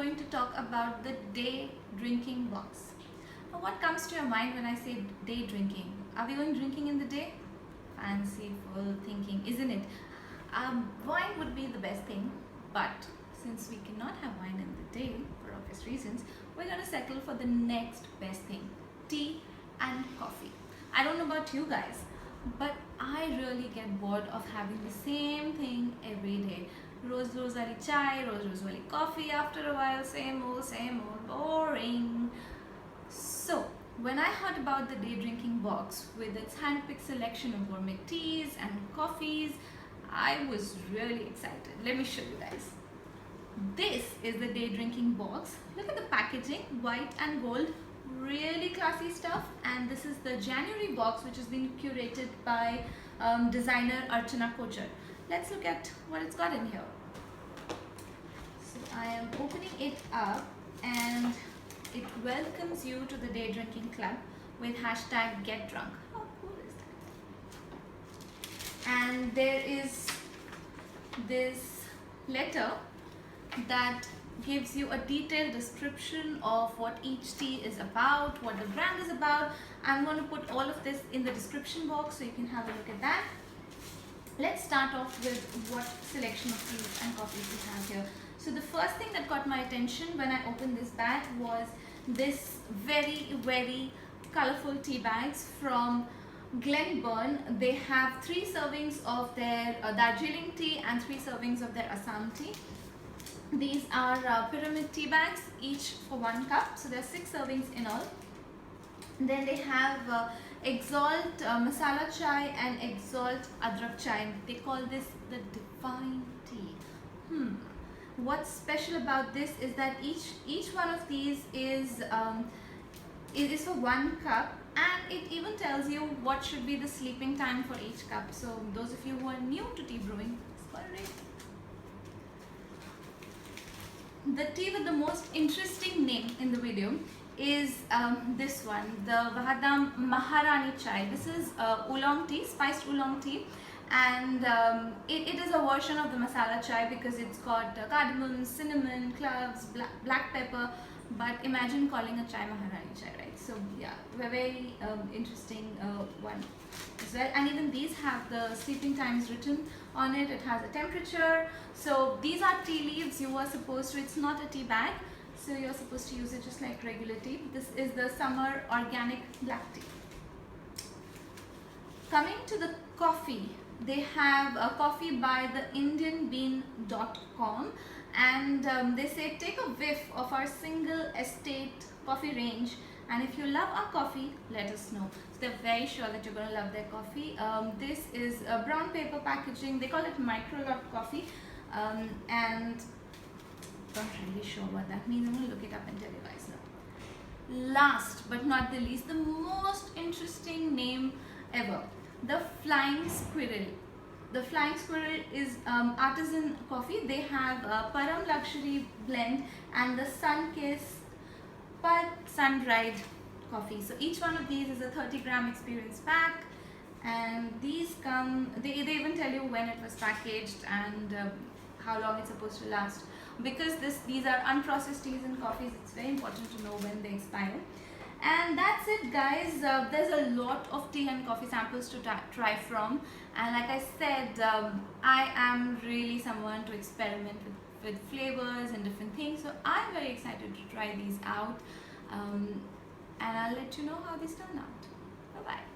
going to talk about the day drinking box. Now, what comes to your mind when I say day drinking? Are we going drinking in the day? Fanciful thinking, isn't it? Wine would be the best thing, but since we cannot have wine in the day for obvious reasons, we're going to settle for the next best thing, tea and coffee. I don't know about you guys, but I really get bored of having the same thing every day. Rose wali chai, rose wali coffee. After a while, same old, boring. So when I heard about the day drinking box with its hand-picked selection of gourmet teas and coffees, I was really excited. Let me show you guys. This is the day drinking box. Look at the packaging, white and gold, really classy stuff. And this is the January box, which has been curated by designer Archana Kochar. Let's look at what it's got in here. So I am opening it up and it welcomes you to the day drinking club with hashtag get drunk. How cool is that? And there is this letter that gives you a detailed description of what each tea is about, what the brand is about. I'm going to put all of this in the description box so you can have a look at that. Let's start off with what selection of teas and coffees we have here. So the first thing that caught my attention when I opened this bag was this very colorful tea bags from Glenburn. They have 3 servings of their Darjeeling tea and 3 servings of their Assam tea. These are pyramid tea bags, each for 1 cup. So there are 6 servings in all. Then they have Exalt Masala Chai and Exalt Adrak Chai. They call this the Divine Tea. What's special about this is that each one of these is for 1 cup, and it even tells you what should be the sleeping time for each cup. So those of you who are new to tea brewing, the tea with the most interesting name in the video is this one, the Vahdam Maharani Chai. This is oolong tea, spiced oolong tea, and it is a version of the masala chai because it's got cardamom, cinnamon, cloves, black pepper. But imagine calling a chai Maharani Chai, right? So yeah, very interesting one as well. And even these have the sleeping times written on it. It has a temperature. So these are tea leaves. You are supposed to, it's not a tea bag, so you're supposed to use it just like regular tea. This is the summer organic black tea. Coming to the coffee, they have a coffee by the indianbean.com, and they say take a whiff of our single estate coffee range, and if you love our coffee, let us know. So they're very sure that you're going to love their coffee. This is a brown paper packaging. They call it micro lot coffee, and not really sure what that means. I'm going to look it up and tell you guys now. Last but not the least, the most interesting name ever, the Flying Squirrel. The Flying Squirrel is artisan coffee. They have Param Luxury Blend and the Sunkissed Sun-Dried coffee. So each one of these is a 30-gram experience pack, and these come, they even tell you when it was packaged and how long it's supposed to last. Because these are unprocessed teas and coffees, it's very important to know when they expire. And that's it, guys. There's a lot of tea and coffee samples to try from, and like I said, I am really someone to experiment with flavors and different things, so I'm very excited to try these out, and I'll let you know how these turn out. Bye bye.